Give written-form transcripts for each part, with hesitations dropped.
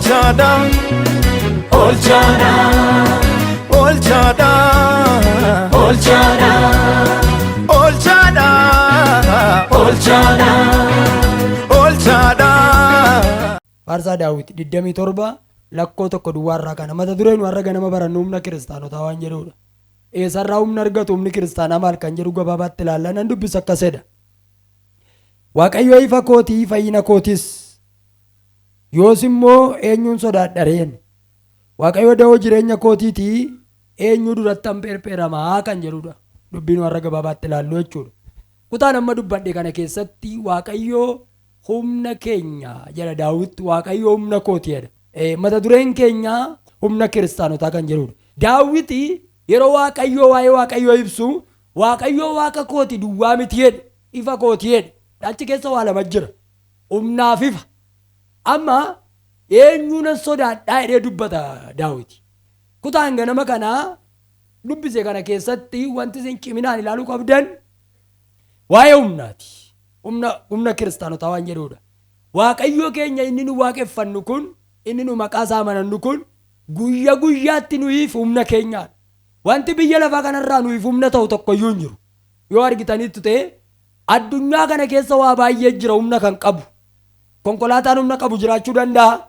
Olchada, Olchada, Olchada, Olchada, Olchada, Olchada, Olchada. Faarsaa Daawit 27 lakkoo tokko duwwaarraa kana mata dureen warra ganama barannu humna kiristaanotaa waan jedhudha. Eessarraa humna argatu humni kiristaanaa maal kan jedhu gabaabaatti ilaalla nan dubbisa akkasidha. Waaqayyo ifa kootii fayyina kootis yoos immoo eenyuun sodaadhareen Waaqayyo da'oo jireenya kootiitii eenyu duratti hampeerpeeramaa kan jedhudha. Dubbiin warra gabaabaatti ilaallu jechuudha. Kutaan amma dubbadhe kana keessatti Waaqayyo humna keenya jedha Daawit. Waaqayyo humna kooti jedha. Mata dureen keenya humna kiristaanotaa kan jedhudha. Daawit yeroo Waaqayyo waa'ee Waaqayyo ibsu Waaqayyo waaqa kooti duwwaa miti jedha. Ifa kooti jedha. Achi keessa waa lama jira. Humnaaf ifa. Amma eenyuun sodaadhaa jedhee dubbata Daawit. Kutaan ganama kanaa dubbise kana keessatti wanti isin ciminaan ilaaluu qabdan waa'ee humnaati. Humna kiristaanotaa waan jedhudha. Waaqayyo keenya inni nu waaqeffannu kun, inni nu maqaa isaa amanannu kun guyyaa guyyaatti nuyiif humna keenyaadha. Wanti biyya lafaa kanarraa nuyiif humna ta'u tokkoyyuu hin jiru. Yoo argitanitti ta'e addunyaa kana keessa waa baay'ee jira humna kan qabu. Konkolaataan humna qabu jiraachuu danda'a.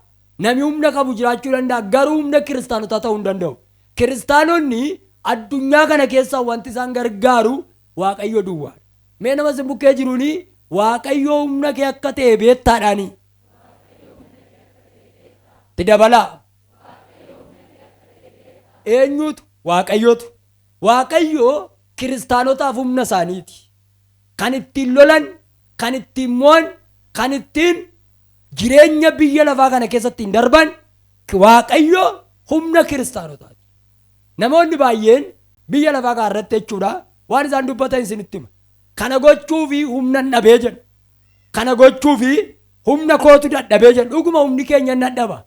Namni humna qabu jiraachuu danda'a. Garuu humna kiristaanotaa ta'uu hin danda'u. Kiristaanonni addunyaa kana keessa wanti isaan gargaaru Waaqayyo duwwaadha. Mee nama sin bukkee jiruuni Waaqayyo humna kee akka ta'e beettaadhaani. Ti dabalaa. Eenyutu? Waaqayyotu. Waaqayyo kiristaanotaaf humna isaaniiti. Kan ittiin lolan, kan ittiin mo'an, kan ittiin jireenya biyya lafaa kana keessatti hin darban Waaqayyo humna kiristaanotaati. Namoonni baay'een biyya lafaa kana irratti jechuudha waan isaan dubbatan isinitti hima. Kana gochuufi humna dhabee jedhu. Kana gochuufi humna kootu dadhabee jedhu. Dhuguma humni keenya dadhaba.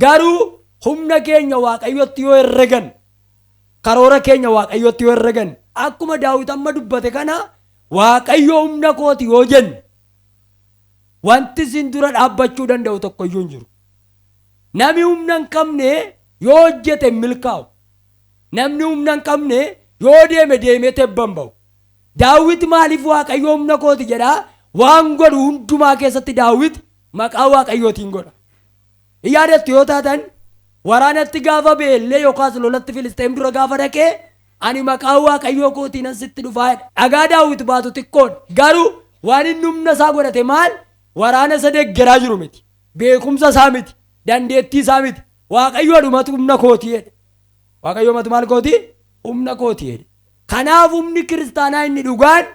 Garuu humna keenya Waaqayyotti yoo herregan, karoora keenya Waaqayyotti yoo herregan, akkuma Daawit amma dubbate kana Waaqayyo humna kooti yoo jennu wanti isin dura dhaabbachuu danda'u tokkoyyuu hin jiru. Namni humna hin qabne yoo hojjete hin milkaa'u. Namni humna hin qabne yoo deemee tebban ba'u. Daawit maaliif Waaqayyo humna kooti jedhaa? Waan godhu hundumaa keessatti Daawit maqaa Waaqayyootiin godha. Yaadatti yoo taatan waraanatti gaafa beellee yookaas lolatti Filisxeem dura gaafa dhaqee ani maqaa Waaqayyoo kootiin asitti dhufaa dhagaa Daawit baatu xiqqoodha. Garuu waan inni humna isaa godhate maal? Waraana isa deeggaraa jiru miti. Beekumsa isaa miti. Dandeettii isaa miti. Waaqayyoodhumatu humna kooti jedhe. Waaqayyoomatu maal kooti? Humna kooti jedhe. Kanaaf humni kiristaanaa inni dhugaan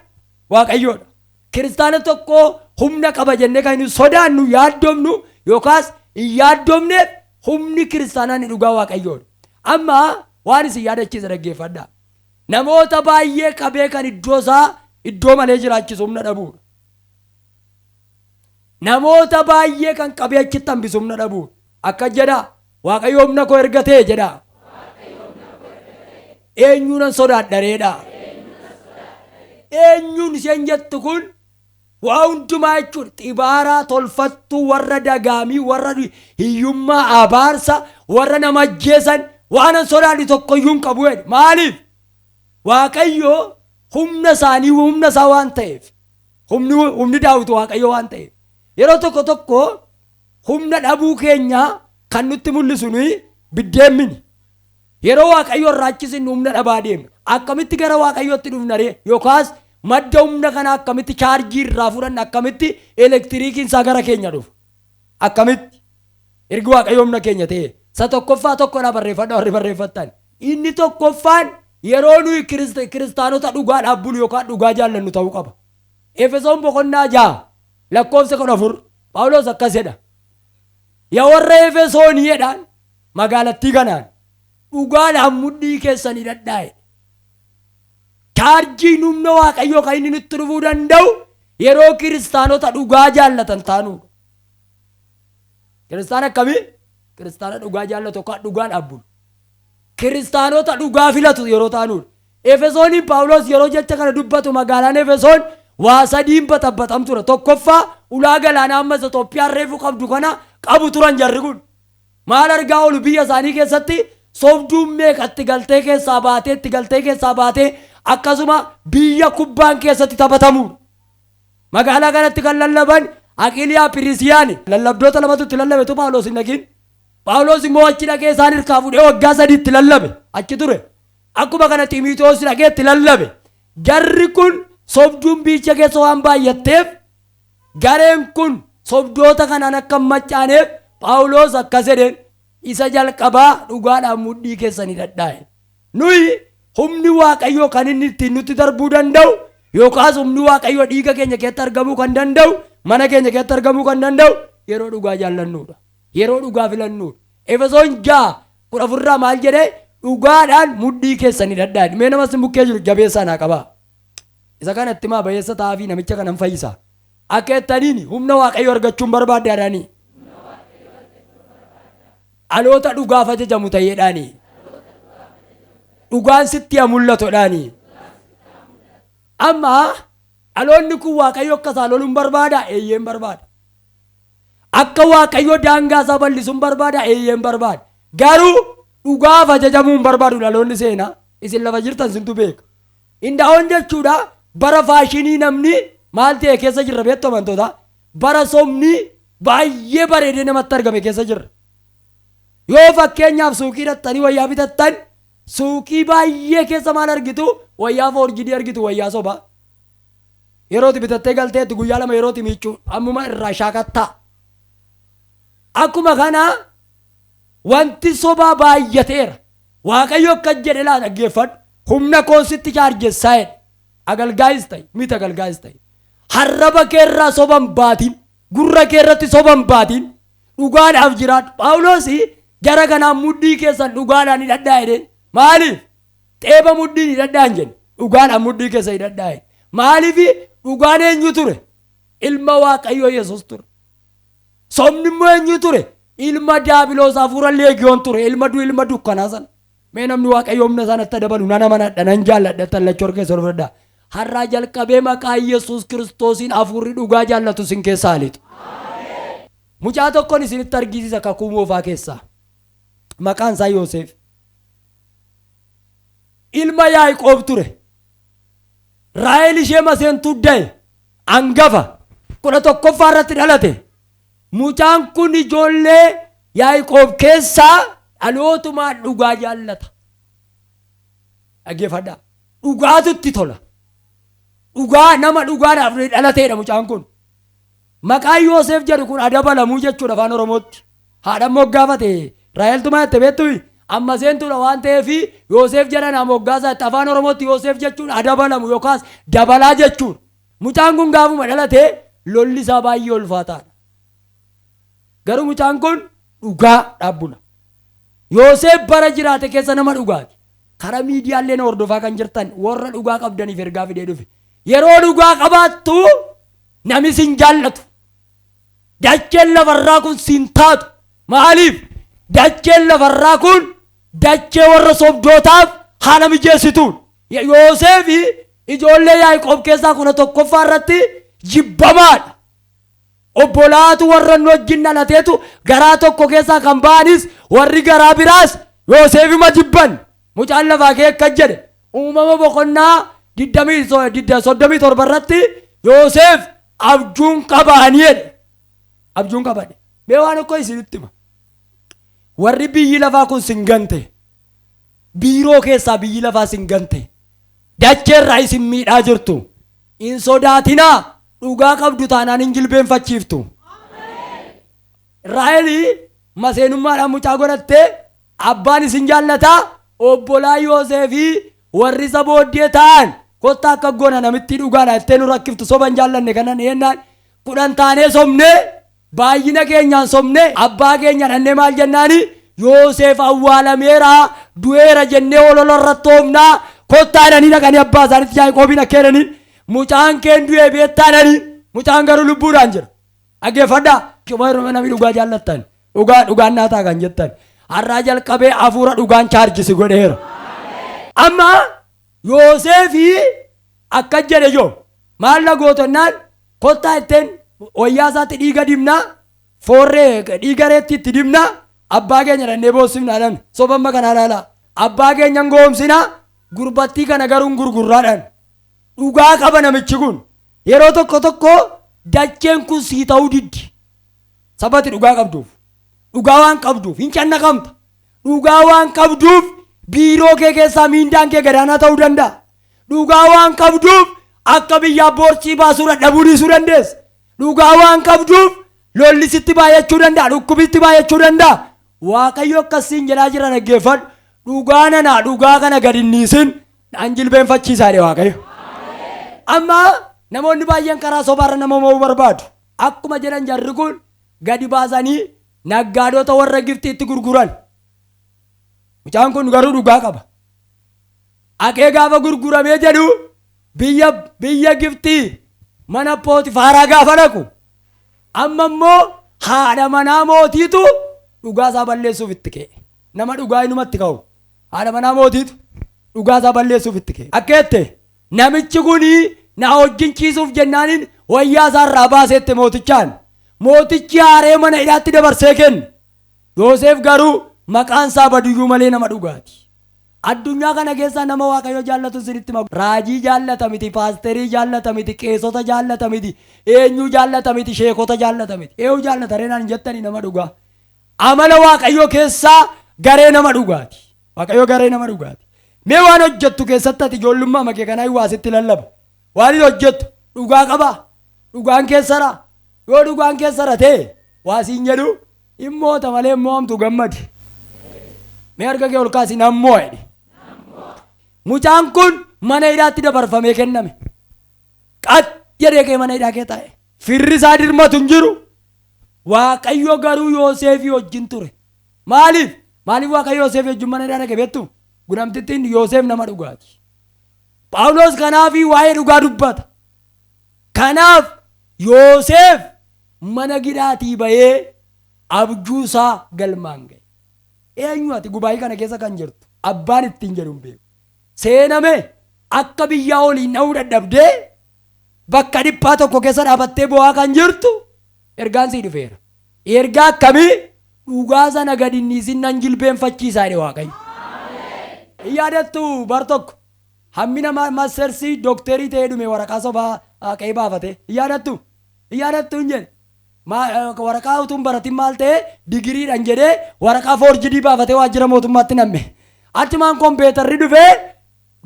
Waaqayyoodha. Kiristaana tokko humna qaba jennee kan hin sodaannu yaaddomnu yookaas hin yaaddomneef humni kiristaanaa inni dhugaa Waaqayyoodha. Amma waan isin yaadachiisa dhaggeeffadhaa. Namoota baay'ee qabee kan iddoo malee jiraachisu humna dhabuudha. Namoota baay'ee kan qabee achitti hambisu humna dhabuudha. Akka jedhaa Waaqayyo humna koo ergatee jedhaa. Eenyuun sodaadhareedha. Eenyuun isheen jettu kun waa hundumaa jechuudha. Xibaaraa tolfattuu warra dagaamii warra hiyyummaa abaarsa warra nama ajjeesan waan sodaadhi tokkoyyuu hin qabu jedhe. Maaliif? Waaqayyo humna isaanii humna isaa waan ta'eef. Humni Daawit Waaqayyo waan ta'eef. Yeroo tokko humna dhabuu keenya kan nutti mul'isu biddeenmini. Yeroo Waaqayyo irraachisin humna dhabaa deemna. Akkamitti gara Waaqayyootti dhufna ree? Yookaas madda humna kana akkamitti chaarjii irraa fudhanna? Akkamitti elektiriikiin isaa gara keenya dhufa? Akkamitti? Ergi Waaqayyo humna keenya ta'e. Isa tokkoffaa tokkodhaa barreeffadhaa warri barreeffattan. Inni tokkoffaan yeroo nuyi kiristaanota dhugaadhaaf bulu yookaan dhugaa jaallannu ta'uu qaba. Efesoon 6:14 Phaawulos akkas jedha. Yaa warra Efesoonii jedhaan magaalattii kanaan dhugaadhaan mudhii keessanii dhadhaa'e. Chaarjiin humna Waaqayyoo kan inni nutti dhufuu danda'u yeroo kiristaanota dhugaa jaallatan taanudha. Kiristaana akkamii? Kiristaana dhugaa jaallatu yookaan dhugaan abbulu. Kiristaanota dhugaa filatu yeroo taanudha. Efesooniin Phaawulos yeroo jecha kana dubbatu magaalaan Efesoon waa sadiin baxamtuudha. Tokkoffaa ulaa galaanaa ammas Itoophiyaan reefu qabdu kana qabu turan jarri kun. maal argaa oolu biyya isaanii keessatti sobduun meeqatti galtee keessaa baatee akkasuma biyya kubbaan keessatti taphatamuudha. Magaalaa kanatti kan lallaban Aqiliyaa Pirisiyaani lallabdoota lamatu itti lallabetu Phaawulos hin dhagin. Phaawulos immoo achi dhaqee isaan hirkaa fuudhee waggaa 3 itti lallabe achi ture. Akkuma kana Xiimotewos dhaqee itti lallabe. Jarri kun sobduun biyya keessa waan baay'atteef gareen kun sobdoota kanaan akka maccaaneef Phaawulos akkas jedheen isa jalqabaa dhugaadhaan mudhii keessanii dhadhaa'e. Nuyi humni Waaqayyoo kan inni ittiin nutti darbuu danda'u yookaas humni Waaqayyoo dhiiga keenya keessatti argamuu kan danda'u mana keenya keessatti argamuu kan danda'u yeroo dhugaa jaallannuudha. Yeroo dhugaa filannuudha. Efesoon 6:14 maal jedhee dhugaadhaan mudhii keessanii dhadhaa'e. Mee namas bukkee jiru jabeessaa naa qabaa. Isa kanatti maa bayeessa taa'aa namicha kanan fayyisa. Akka jettaniin humna Waaqayyoo argachuun barbaaddaadhaanii. Dhaloota dhugaaf ajajamu ta'eedhaanii. Dhugaan sitti haa mul'atuudhaanii. Amma dhaloonni kun Waaqayyo akka isaan loluun barbaada eeyyeen barbaada. Akka Waaqayyo daangaa isaa bal'isuun barbaada eeyyeen barbaada. Garuu dhugaaf ajajamuun barbaadu dhaloonni seenaa isin lafa jirtan sintu beeka. Inda'oon jechuudha bara faashinii namni maal ta'e keessa jirra beektu amantoota. Bara somni baay'ee bareedee namatti argame keessa jirra. Yoo fakkeenyaaf suuqii dhattanii wayyaa bitattan suuqii baay'ee keessa maal argitu wayyaa foorjidii argitu wayyaa soba. Yerooti bitattee galteetti guyyaa 2 yerooti miiccuu ammuma irraa shaakattaa. Akkuma kana wanti sobaa baay'ateera. Waaqayyo akka jedhe laa dhaggeeffadhu humna koositti chaarjessaa jedhe. Agalgaayis ta'e miti agalgaayis ta'e. Harraba keerraa soban baatiin gurra keerratti soban baatiin dhugaadhaaf jiraadhu. Phaawulos jara kanaan mudhii keessan dhugaadhaan hidhadhaa jedheen. Maaliif? Xeeba mudhiin hidhadhaan jedhe. Dhugaadhaan mudhii keessa hidhadhaa jedhe. Maaliif dhugaan eenyu ture? Ilma Waaqayyoo Yesuus ture. Sobni immoo eenyu ture? Ilma Daabiloos hafuura leegiyoon ture. Ilma dukkanaa sana. Mee namni Waaqayyoo humna sanatti dabalu nana manadha nan jaalladha tallachoo keessa fudhadhaa. Har'aa jalqabee maqaa Yesuus Kiristoosiin hafuurri dhugaa jaallatu sin keessaa halitu. Mucaa tokkoon isinitti argisiisa kakuu moofaa keessaa. Maqaan isaa Yoosef. Ilma Yaaqoob ture. Raahel ishee maseentuu da'e. Hangafa 11ffaa irratti dhalate. Mucaan kun ijoollee Yaaqoob keessaa dhalootumaan dhugaa jaallata. Dhaggeeffadhaa. Dhugaatutti tola. Dhugaa nama dhugaadhaaf dhalateedha mucaan kun. Maqaan Yoosef jedhu kun adabalamuu jechuudha afaan Oromootti. Haadha moggaafate Raahel tumaa itti beektu amma seentuudha waan ta'eef Yoosef jedhan moggaasaa itti afaan Oromootti Yoosef jechuun adabalamu yookaas dabalaa jechuudha. Mucaan kun gaafuma dhalatee lolli isaa baay'ee ulfaataadha. Garuu mucaan kun dhugaa dhaabbula. Yoosef bara jiraate keessa nama dhugaati. Karaa miidiyaalee na hordofaa kan jirtan warra dhugaa qabdaniif ergaa fidee dhufe. Yeroo dhugaa qabaattu namni sin jaallatu. Dacheen lafarraa kun sin taatu. Maaliif? Dacheen lafarraa kun dachee warra sobdootaaf haala mijeessituun. Yoosef ijoollee Yaaqoob keessaa 11ffaa irratti jibbamaadha. Obbolaatu warra nu wajjin dhalateetu garaa tokko keessaa kan ba'anis warri garaa biraas Yoosefima jibban. Mucaan lafaa kee akka jedhe uumama boqonnaa 37 irratti Yoosef abjuun qabaanii jedhe. Abjuun qabane. Mee waan akka isinitti hima. Warri biyyi lafaa kun sin gante. Biiroo keessaa biyyi lafaa sin gante. Dacheerraa isin miidhaa jirtu. In sodaatinaa dhugaa qabdu taanaan hin jilbeenfachiiftu. Raahel maseenummaadhaan mucaa godhattee abbaan isin jaallataa obbolaa Yoosefii warri isa booddee ta'an kottaa akka goona namitti dhugaadha ittee nu rakkiftu soban jaallanne kanan eenyaan 10 taanee somnee baay'ina keenyaan somnee abbaa keenya dhannee maal jennaani Yoosef awwaalameera du'eera jennee ololo irratti hoofnaa kottaa dhanii dhaqanii abbaa isaanitti Yaaqoobiin akka jedhanii mucaan keen du'ee beettaadhanii mucaan garuu lubbuudhaan jira. Dhaggeeffadhaa namni dhugaa jaallattan dhugaan naataa kan jettan har'aa jalqabee hafuura dhugaan chaarjisi godheera. Amma Yoosefii akka jedhe joo maal gootonnaan kottaa itteen wayyaa isaatti dhiiga dibnaa foorree dhiiga reetti itti dibnaa abbaa keenya dhannee boossifnaadhaan sobamma kana ilaala. Abbaa keenya hin goomsina gurbattii kana garuu hin gurgurraadhaan. Dhugaa qaba namichi kun. Yeroo tokko tokko dacheen kun sii ta'uu diddi. Sabati dhugaa qabduuf. Dhugaa waan qabduuf hin cannaqamta. Dhugaa waan qabduuf biiroo kee keessaa miindaan kee gadaanaa ta'uu danda'a. Dhugaa waan qabduuf akka biyyaa boorcii baasuu dadhabuu dhiisuu dandeessa. Dhugaa waan qabduuf lolli sitti baay'achuu danda'a. Dhukkubitti baay'achuu danda'a. Waaqayyo akkasiin jedhaa jira dhaggeeffadhu. Dhugaa nanaa dhugaa kana gadi hin dhiisin an jilbeenfachiisaadhe Waaqayyo. Amma namoonni baay'een karaa sobaarra nama mo'uu barbaadu. Akkuma jedhan jarri kun gadi baasanii naggaadota warra Gibxiitti gurguran. Mucaan kun garuu dhugaa qaba. Akee gaafa gurguramee jedhu biyya Gibxii mana Pootifaaraa gaafa dhaqu. Amma immoo haadha manaa mootiitu dhugaa isaa balleessuuf itti ka'e. Nama dhugaa inumatti ka'u. Haadha manaa mootiitu dhugaa isaa balleessuuf itti ka'e. Akkeette namichi kuni na wajjin ciisuuf jennaaniin wayyaa isaarraa baaseette mootichaan. Mootichi haaree mana hidhaatti dabarsee kenne. Yoosef garuu maqaan isaa badiyyuu malee nama dhugaati. Addunyaa kana keessa nama Waaqayyo jaallatu sinitti magu. Raajii jaallata miti, paasterii jaallata miti, qeesota jaallata miti, eenyu jaallata miti, sheekota jaallata miti. Eenyu jaallata reenaan jettanii nama dhugaa. Amala Waaqayyo keessaa garee nama dhugaati. Waaqayyo garee nama dhugaati. Mee waan hojjettu keessatti ati ijoollummaa makee kanaa waasitti lallaba. Waan hojjettu dhugaa qaba. Dhugaan keessara. Yoo dhugaan keessara ta'e waasiin jedhu immoota malee immoomtu gammadi. Mee harka kee ol kaasi nammoo jedhi. Mucaan kun mana hidhaatti dabarfamee kenname. Qat jedhee kee mana hidhaa kee taa'e. Firri isaa dirmatu hin jiru. Waaqayyo garuu Yoosefii wajjin ture. Maaliif Waaqayyo Yoosefii wajjin mana hidhaa dhaqe beektu? Gunamtittiin Yoosef nama dhugaati. Phaawulos kanaafii waa'ee dhugaa dubbata. Kanaaf Yoosef mana hidhaatii bahee abjuu isaa galmaan ga'e. Eenyu ati gubaayii kana keessa kan jirtu abbaan ittiin jedhu hin beeku. Seename akka biyyaa oliin dha'uu dadhabdee bakka dhiphaa tokko keessa dhaabattee bo'aa kan jirtu ergaan sii dhufeera. Ergaa akkamii dhugaa sana gadi hin dhiisin nan jilbeenfachiisaa jedhe Waaqayyo. Yaadattu bar tokko hammina mastersii dookterii ta'ee dhume waraqaa sobaa qe'ee baafate. Yaadattu hin jedhe. Waraqaa utuun baratiin maal ta'e digiriidhaan jedhee waraqaa foorjidii baafatee waajjira mootummaatti namme. Achumaan kompeetarri dhufee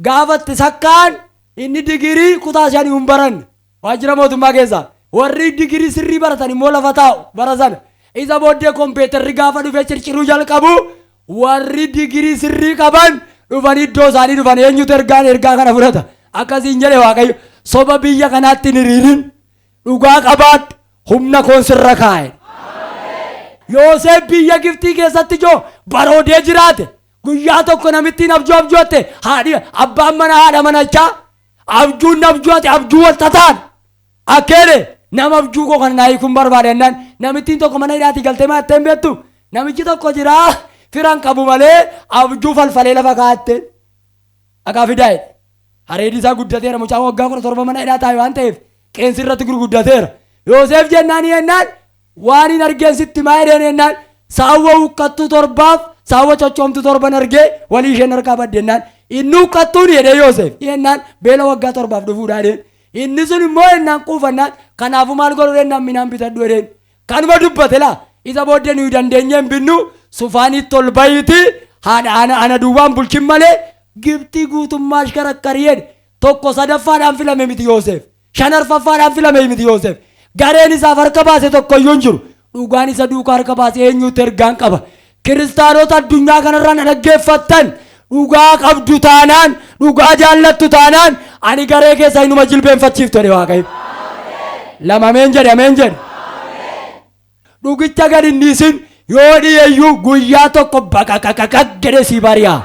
gaafatti sakkaan inni digirii kutaa shanii hin baranne waajjira mootummaa keessa. Warri digirii sirrii baratan immoo lafa taa'u bara sana. Isa booddee kompeetarri gaafa dhufee circiruu jalqabu warri digirii sirrii qaban dhufanii iddoo isaanii dhufan eenyutu ergaa kana fudhata. Akkasiin jedhe Waaqayyo soba biyya kanaatti hin hiriirin dhugaa qabaadhu. Humna koon sirra kaa'e. Yoosef biyya Gibxii keessatti joo baroodee jiraate. Guyyaa tokko namittiin abjootte abbaan mana haadha manachaa abjuun abjoote abjuu wal tataan. Akkeene nama abjuu koo kan naayii kun barbaade jennaan namittiin tokko mana hidhaatii galtee maattee hin beektu. Namichi tokko jira firan qabu malee abjuu falfalee lafa kaa'atte. Dhagaa fidaa'e. Hareedi isaa guddateera mucaan waggaa 17 mana hidhaa taa'e waan ta'eef qeensi irratti gurguddateera. Yoosef jennaan waan hin argeen sitti maa jedheen jennaan saawwa huqqattuu torbaaf saawwa cochoomtu torban argee walii isheen harkaa badde jennaan inni huqqattuun jedhee Yoosef jennaan beela waggaa 7 dhufuudhaa jedheen inni sun immoo jennaan quufannaan kanaafu maal godhu jennaan minaan bitadhu jedheen kanuma dubbate laa isa booddee nuyi dandeenye hin binnu sufaanitti ol bayiiti haadha ana duubaan bulchin malee Gibxii guutummaa ashkarakkarii jedhe tokko sadaffaadhaan filame miti Yoosef shanarfaffaadhaan filame miti Yoosef. Gareen isaaf harka baase tokko iyyuu hin jiru. Dhugaan isa duukaa harka baase eenyuutu ergaan qaba. Kiristaanota addunyaa kanarraa na dhaggeeffattan dhugaa qabdu taanaan dhugaa jaallattu taanaan ani garee keessa inuma jilbeenfachiiftu jedhe Waaqayyo. Lama ameen jedhe. Dhugicha gadi hin dhiisin yoo dhiyeeyyuu guyyaa tokko baqaqaqaq jedhee sii bari'a.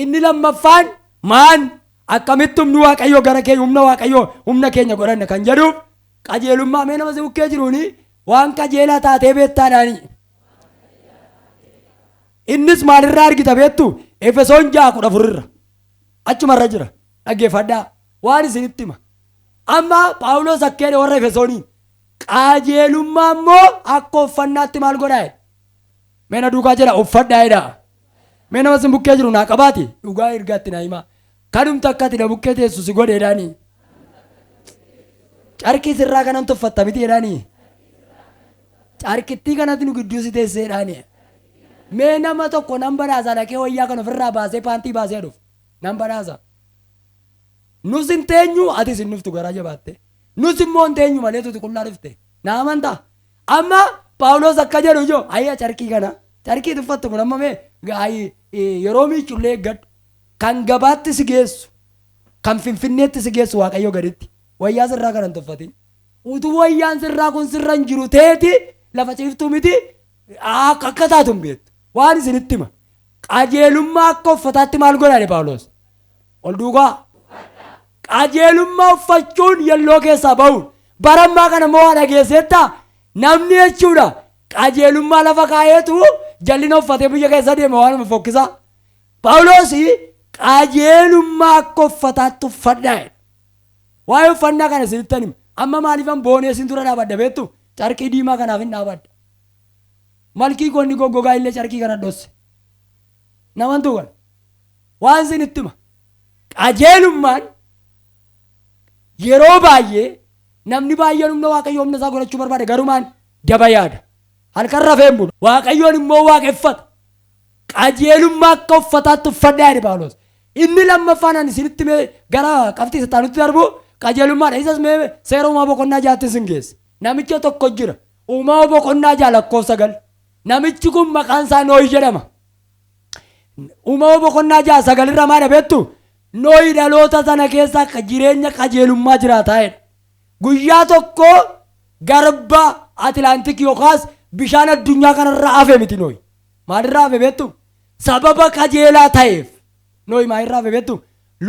Inni lammaffaan maan akkamitti humni Waaqayyo gara keenya humna Waaqayyo humna keenya godhanna kan jedhuuf qajeelummaa mee nama si bukkee jiruuni waan qajeelaa taatee beettaadhaani. Innis maalirraa argita beettu Efesoon 6:14 achumarra jira dhaggeeffadhaa waan isinitti hima. Amma Phaawulos akkeedha warra Efesooniin qajeelummaa immoo akka uffannaatti maal godhaa Meena duukaa jala uffadhaa jedha. Meena mas bukkee jiru naa qabaati. Dhugaa ergaatti naa himaa. Kanumta akkati na bukkee teessu si godhe jedhaanii. Carqii sirraa kanan tuffatta miti jedhaanii. Carqittii kanatti nu gidduu si teessee jedhaanii. Mee nama tokko nan badhaasa dhaqee wayyaa kan ofirraa baasee paantii baasee dhufu. Nan badhaasa. Nus hin teenyu atis hin dhuftu garaa jabaatte. Nus immoo hin teenyu malee tuti qullaa dhufte. Naa amantaa. Amma Paawuloos akka jedhu ijoo ayya carqii kana. Carqii tuffattu kun amma mee yeroo miicullee eeggadhu. Kan gabaatti si geessu. Kan finfinneetti si geessu Waaqayyo gaditti. Wayyaa sirraa kanan tuffatin. Utuu wayyaan sirraa kun sirra hin jiru teeti lafa ciiftuu miti akka taatu hin beektu. Waan isinitti hima. Qajeelummaa akka uffataatti maal godhani Paawuloos? Ol duukaa. Qajeelummaa uffachuun yelloo keessaa ba'uun. Barammaa kana moo waa dhageesseettaa? Namni jechuudha. Qajeelummaa lafa kaa'eetu jallina uffatee biyya keessa deema waanuma fokkisaa. Paawuloos qajeelummaa akka uffataatti uffadhaa. Waa'ee uffannaa kana isinitti hima. Amma maaliifan boonee isin dura dhaabadda beektu? Carqii diimaa kanaaf hin dhaabadda. Malkii konni goggogaa illee carqii kana dhosse. Namantuu kana. Waan isinitti hima. Qajeelummaan yeroo baay'ee namni baay'een humna Waaqayyoo humna isaa godhachuu barbaade garumaan daba yaada. Halkan rafee hin bulu. Waaqayyoon immoo waaqeffata. Qajeelummaa akka uffataatti uffadhaa jedhe Paawuloos. Inni lammaffaan ani isinitti gara qabxii sitaanutti darbu qajeelummaadha. Isas mee seera uumaa boqonnaa jaatti isin geesse. Namicha tokko jira. Uumaa boqonnaa jaa lakkoofsa 9. Namichi kun maqaan isaa Nooyi jedhama. Uumaa boqonnaa jaa 9 irra maal beektu? Nooyi dhaloota sana keessa akka jireenya qajeelummaa jiraataa jedha. Guyyaa tokko garba Atilaantik yookaas bishaan addunyaa kanarraa hafe miti Nooyi. Maalirraa hafe beektu? Sababa qajeelaa ta'eef. Nooyi maalirraa hafe beektu?